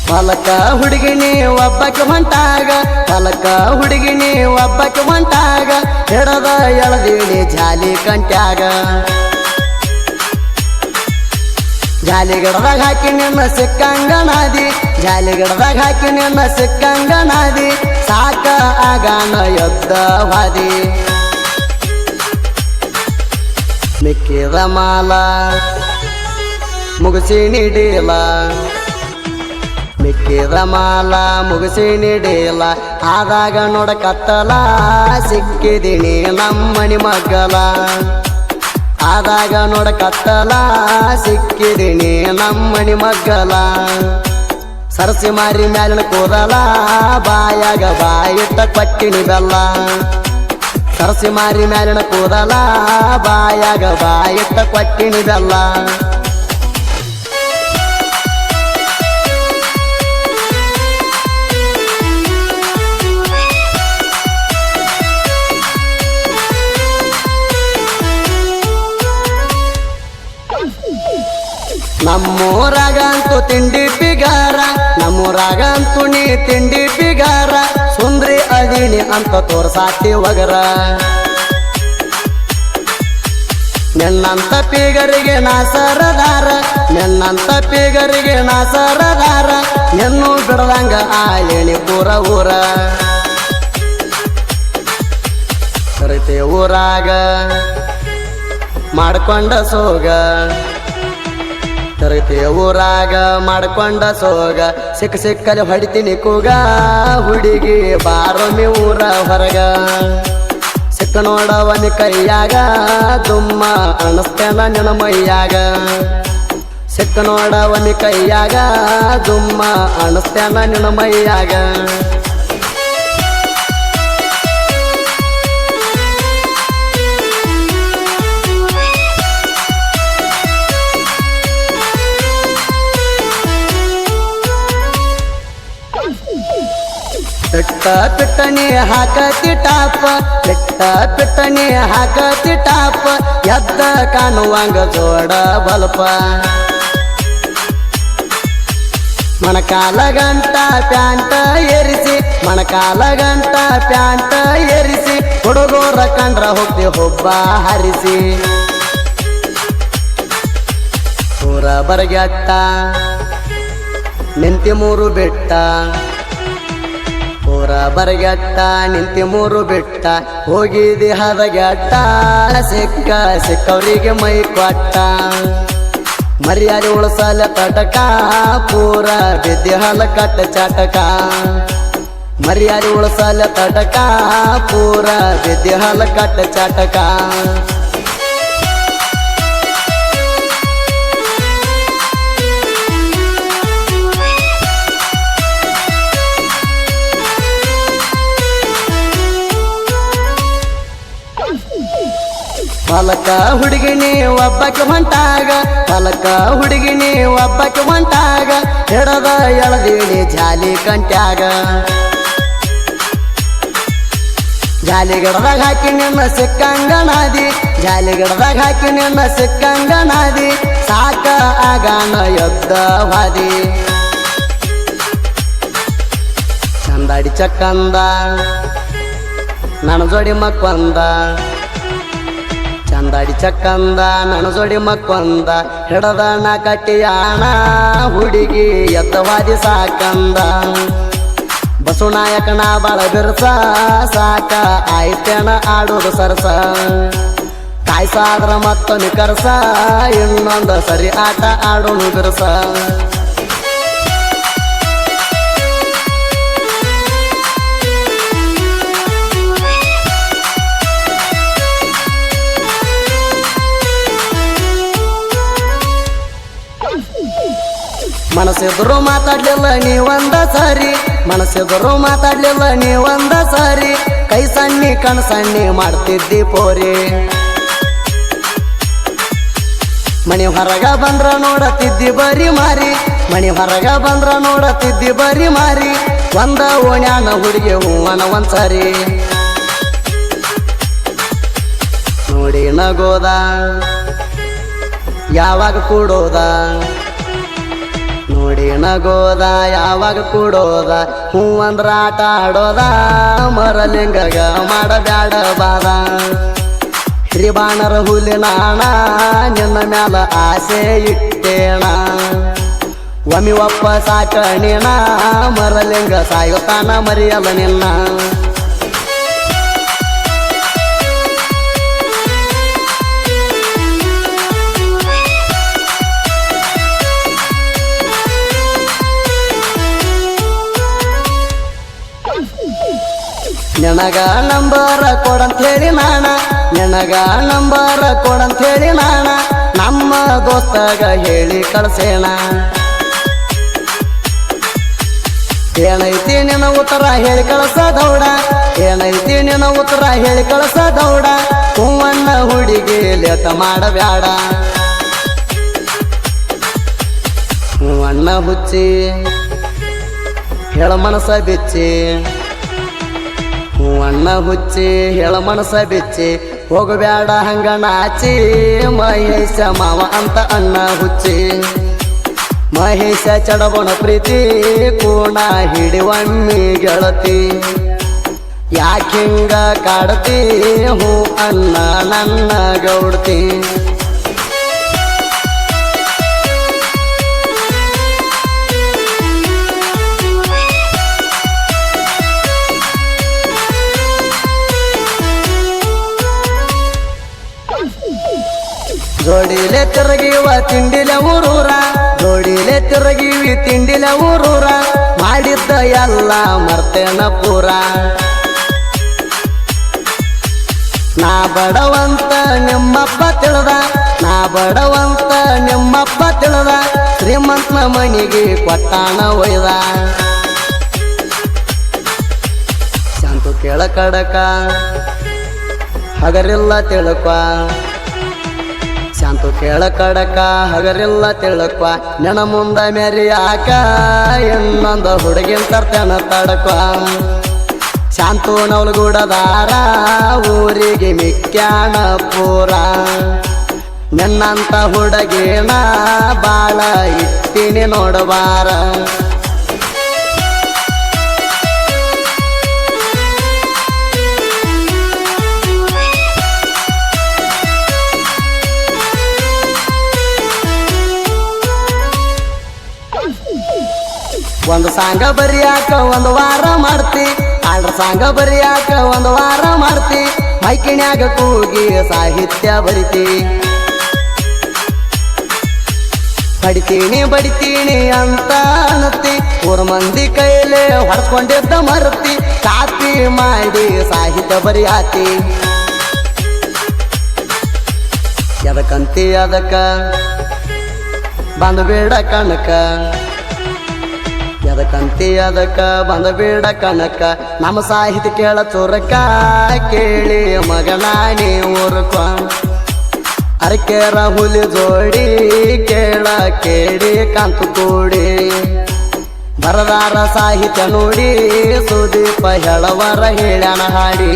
ಹೊಲಕ ಹುಡುಗಿನಿ ಒಬ್ಬಕ್ಕೆ ಹೊಂಟಾಗ ಹೊಲಕ ಹುಡುಗಿನಿ ಒಬ್ಬಕ್ಕೆ ಹೊಂಟಾಗ ಹಿಡದ ಎಳದೀನಿ ಜಾಲಿ ಕಂಟ್ಯಾಗ ಜಾಲಿಗಡದಾಗ ಹಾಕಿ ನಿನ್ನ ಸಿಕ್ಕಂಗನಾದಿ ಜಾಲಿಗಡದಾಗ ಹಾಕಿ ನಿನ್ನ ಸಿಕ್ಕಂಗನಾದಿ ಸಾಕ ಆಗಾನ ಎದ್ದ ವಾದಿ ಮಿಕ್ಕಿದ ಮಾಲ ಮುಗಿಸಿ ನೀಡಿಲ್ಲ ಮಿಕ್ಕಿದ ಮಾಲ ಮುಗಿಸಿ ನೀಡಿಲ್ಲ ಆದಾಗ ನೋಡಕತ್ತಲ ಸಿಕ್ಕಿದೀನಿ ನಮ್ಮನಿ ಮಗ್ಗಲ ಆದಾಗ ನೋಡಕತ್ತಲ ಸಿಕ್ಕಿದೀನಿ ನಮ್ಮನಿ ಮಗ್ಗಲ ಸರಸಿ ಮಾರಿ ಮ್ಯಾಲಿನ ಕೂದಲ ಬಾಯಾಗ ಬಾಯಿಟ್ಟ ಕೊಟ್ಟಿನಿ ಬೆಲ್ಲ ಸರಸಿ ಮಾರಿ ಮ್ಯಾಲಿನ ಕೂದಲ ಬಾಯಾಗ ಬಾಯಿಟ್ಟ ಕೊಟ್ಟಿನಿ ಬೆಲ್ಲ ನಮ್ಮೂರಾಗಂತೂ ತಿಂಡಿ ಪಿಗಾರ ನಮ್ಮೂರಾಗಂತೂ ನೀ ತಿಂಡಿ ಪಿಗಾರ ಸುಂದ್ರಿ ಅದೀನಿ ಅಂತ ತೋರ್ಸಾತಿ ಒಗರ ನಿನ್ನಂತ ಪಿಗರಿಗೆ ನಾ ಸರದಾರ ನಿನ್ನಂತ ಪಿಗರಿಗೆ ನಾ ಸರದಾರ ನಿನ್ನೂ ಬಿಡದಂಗ ಆಲೇಣಿ ಪೂರ ಊರ ಕರಿತೆ ಊರಾಗ ಮಾಡ್ಕೊಂಡ ಸೋಗ ತರಗತಿ ಊರಾಗ ಮಾಡ್ಕೊಂಡ ಸೋಗ ಸಿಕ್ಕ ಸಿಕ್ಕಲ್ಲಿ ಹೊಡಿತೀನಿ ಕೂಗ ಹುಡುಗಿ ಬಾರೊಮ್ಮೆ ಊರ ಹೊರಗ ಸಿಕ್ಕ ನೋಡವನಿ ಕೈಯಾಗ ದುಮ್ಮ ಅಣಸ್ತೇನ ನಿನ ಮೈಯಾಗ ಸಿಕ್ಕ ನೋಡವನಿ ಕೈಯಾಗ ದುಮ್ಮ ಅಣಸ್ತೇನ ನಿನ ಮೈಯಾಗ ಪಿಟ್ಟ ಪಿಟ್ಟನಿ ಹಾಕತಿ ಟಾಪ ಪಿಟ್ಟ ಪಿಟ್ಟನಿ ಹಾಕತಿ ಟಾಪ ಎದ್ದ ಕಾಣುವಂಗ ಜೋಡ ಬಲ್ಪ ಮಣಕಾಲ ಗಂಟ ಪ್ಯಾಂಟ ಏರಿಸಿ ಮಣಕಾಲ ಗಂಟ ಪ್ಯಾಂಟ ಏರಿಸಿ ಹುಡುಗೋರ ಕಂಡ್ರ ಹೋಗ್ತಿ ಹುಬ್ಬ ಹರಿಸಿ ಊರ ಬರಗೆಟ್ಟ ನಿಂತಿ ಮೂರು ಬೆಟ್ಟ ಊರ ಬರಗೆಟ್ಟ ನಿಂತಿ ಮೂರು ಬಿಟ್ಟ ಹೋಗಿದಿ ಹದಗೆಟ್ಟ ಸಿಕ್ಕ ಸಿಕ್ಕವರಿಗೆ ಮೈ ಕೊಟ್ಟ ಮರ್ಯಾದೆ ಉಳಸಲ ತಟಕ ಪೂರ ಬಿದ್ದಿ ಹಲ ಕಟ್ಟ ಚಾಟಕ ಮರ್ಯಾದೆ ಉಳಸಲ ತಟಕ ಪೂರ ಬಿದ್ದಿ ಹಲ ಕಟ್ಟ ಚಾಟಕ ಹೊಲಕ ಹುಡುಗಿನಿ ಒಬ್ಬಕ್ಕೆ ಹೊಂಟಾಗ ಹೊಲಕ ಹುಡುಗಿನಿ ಒಬ್ಬಕ್ಕೆ ಹೊಂಟಾಗ ಹಿಡದ ಎಳದೀನಿ ಜಾಲಿ ಕಂಟ್ಯಾಗ ಜಾಲಿಗಡದಾಗ ಹಾಕಿ ನಿನ್ನ ಸಿಕ್ಕಂಗನಾದಿ ಜಾಲಿಗಡದಾಗ ಹಾಕಿ ನಿನ್ನ ಸಿಕ್ಕಂಗನಾದಿ ಸಾಕ ಆಗಾನ ಎದ್ದ ವಾದಿ ಚಂದಾಡಿ ಚಕ್ಕಂದ ನನ್ನ ಜೋಡಿ ಮಕ್ಕೊಂದ ಚಂದಾಡಿ ಚಕ್ಕಂದ ನನ್ನ ಜೋಡಿ ಮಕ್ಕೊಂದ ಹಿಡದಣ ಕಟ್ಟಿಯಾಣ ಹುಡುಗಿ ಎದ್ದವಾದಿ ಸಾಕಂದ ಬಸವನಾಯಕನ ಬಾಳ ಬಿರ್ಸ ಸಾಕ ಆಯ್ತೇನ ಆಡೋದು ಸರಸ ಕಾಯ್ಸಾದ್ರ ಮತ್ತೊಂದು ಕರ್ಸ ಇನ್ನೊಂದು ಸರಿ ಆಟ ಆಡೋನು ಬಿರ್ಸ ಮನಸ್ಸಿದ್ರು ಮಾತಾಡ್ಲಿಲ್ಲ ನೀವಂದ ಸಾರಿ ಮನಸ್ಸಿದ್ರು ಮಾತಾಡ್ಲಿಲ್ಲ ನೀವಂದ ಸಾರಿ ಕೈ ಸಣ್ಣಿ ಕಣ್ ಸಣ್ಣಿ ಮಾಡ್ತಿದ್ದಿ ಪೋರಿ ಮಣಿ ಹೊರಗ ಬಂದ್ರ ನೋಡತಿದ್ದಿ ಬರಿ ಮಾರಿ ಮಣಿ ಹೊರಗ ಬಂದ್ರ ನೋಡತಿದ್ದಿ ಬರಿ ಮಾರಿ ಒಂದ ಓಣ್ಯಾನ ಹುಡುಗಿ ಹೂವನ ಒಂದ್ಸರಿ ನೋಡಿ ನಗೋದ ಯಾವಾಗ ಕೂಡೋದ ನೋಡಿ ಮಾಡಿ ನಗೋದ ಯಾವಾಗ ಕೂಡೋದ ಹೂ ಅಂದ್ರ ಆಟ ಆಡೋದ ಮರಲಿಂಗಗ ಮಾಡಬ್ಯಾಡ ಬಾದ ತ್ರಿಬಾಣರ ಹುಲಿನಾಣ ನಿನ್ನ ಮ್ಯಾಲ ಆಸೆ ಇಟ್ಟೇಣ ಒಮ್ಮಿ ಒಪ್ಪ ಸಾಕಣಿನ ಮರಲಿಂಗ ಸಾಯುತ್ತಾನ ಮರಿಯಲ್ಲ ನಿನ್ನ ನಿನಗ ನಂಬರ ಕೊಡಂತೇಳಿ ನಾಣ ನಿನಗ ನಂಬರ ಕೊಡಂತೇಳಿ ನಾಣ ನಮ್ಮ ದೋಸ್ತಗ ಹೇಳಿ ಕಳ್ಸೇಣ ಏನೈತಿ ನಿನ್ನ ಉತ್ತರ ಹೇಳಿ ಕಳ್ಸದೌಡ ಏನೈತಿ ನಿನ್ನ ಉತ್ತರ ಹೇಳಿ ಕಳ್ಸದೌಡ ಹೂವಣ್ಣ ಹುಡುಗಿ ಲೇಟ ಮಾಡಬ್ಯಾಡ ಹೂವಣ್ಣ ಹುಚ್ಚಿ ಹೇಳ ಮನಸ ಬಿಚ್ಚಿ ಹೂವಣ್ಣ ಹುಚ್ಚಿ ಹೇಳ ಮನಸ ಬಿಚ್ಚಿ ಹೋಗಬ್ಯಾಡ ಹಂಗ ನಾಚಿ ಮಹೇಶ ಮಾವ ಅಂತ ಅಣ್ಣ ಹುಚ್ಚಿ ಮಹೇಶ ಚಡಬಣ ಪ್ರೀತಿ ಕೂಣ ಹಿಡಿವಮ್ಮಿ ಗೆಳತಿ ಯಾಕಿಂಗ ಕಾಡತಿ ಹೂ ಅನ್ನ ನನ್ನ ಗೌಡ್ತಿ ಜೋಡಿಲೆ ತಿರುಗಿವ ತಿಂಡಿಲೆ ಊರೂರ ಜೋಡಿಲೆ ತಿರುಗಿವಿ ತಿಂಡಿಲೆ ಊರೂರ ಮಾಡಿದ್ದ ಎಲ್ಲ ಮರ್ತೇನ ಪೂರ ನಾ ಬಡವಂತ ನಿಮ್ಮಪ್ಪ ತಿಳಿದ ನಾ ಬಡವಂತ ನಿಮ್ಮಪ್ಪ ತಿಳಿದ ಶ್ರೀಮಂತನ ಮನಿಗೆ ಕೊಟ್ಟಾಣ ಒಯ್ದ ಶಾಂತು ಕೇಳ ಕಡಕ ಹಗರಿಲ್ಲ ತಿಳ್ಕ ಶಾಂತು ಕೇಳ ಕಡಕ ಹಗರಿಲ್ಲ ತಿಳ್ಕ ನೆನ ಮುಂದ ಮೇರಿ ಆಕ ಇನ್ನೊಂದು ಹುಡುಗಿನ ತರ್ತೇನ ತಡಕ ಶಾಂತು ನವಲಗೂಡದಾರ ಊರಿಗೆ ಮಿಕ್ಕ್ಯಾಣ ಪೂರ ನಿನ್ನಂತ ಹುಡುಗಿನ ಬಾಳ ಇಟ್ಟಿನಿ ನೋಡಬಾರ ಒಂದು ಸಾಂಗ ಬರಿಯಾಕ ಒಂದು ವಾರ ಮಾಡ್ತಿ ಆಡ್ರ ಸಾಂಗ ಬರಿಯಾಕ ಒಂದು ವಾರ ಮಾಡ್ತಿ ಮೈಕಿಣ್ಯಾಗ ಕೂಗಿ ಸಾಹಿತ್ಯ ಬರಿತಿ ಬಡಿತೀನಿ ಅಂತ ಅನ್ನತಿ ಊರ ಮಂದಿ ಕೈಲೇ ಹೊಡ್ಕೊಂಡಿದ್ದ ಮರತಿ ಕಾಪಿ ಮಾಡಿ ಸಾಹಿತ್ಯ ಬರಿಯಾತಿ ಎದಕ್ಕಂತಿ ಅದಕ್ಕ ಬಂದ್ಬೇಡ ಕಣಕ ಎದಕ್ಕಂತಿ ಅದಕ್ಕ ಬಂದಬೇಡ ಕನಕ ನಮ್ಮ ಸಾಹಿತ್ಯ ಕೇಳ ಚೋರಕ ಕೇಳಿ ಮಗನಾನಿ ಊರ್ಕ ಅರಕೇರ ಹುಲಿ ಜೋಡಿ ಕೇಳ ಕೇಳಿ ಕಾಂತು ಕೂಡಿ ಬರದಾರ ಸಾಹಿತ್ಯ ನೋಡಿ ಸುದೀಪ ಹೇಳವರ ಹೇಳ್ಯಾನ ಹಾಡಿ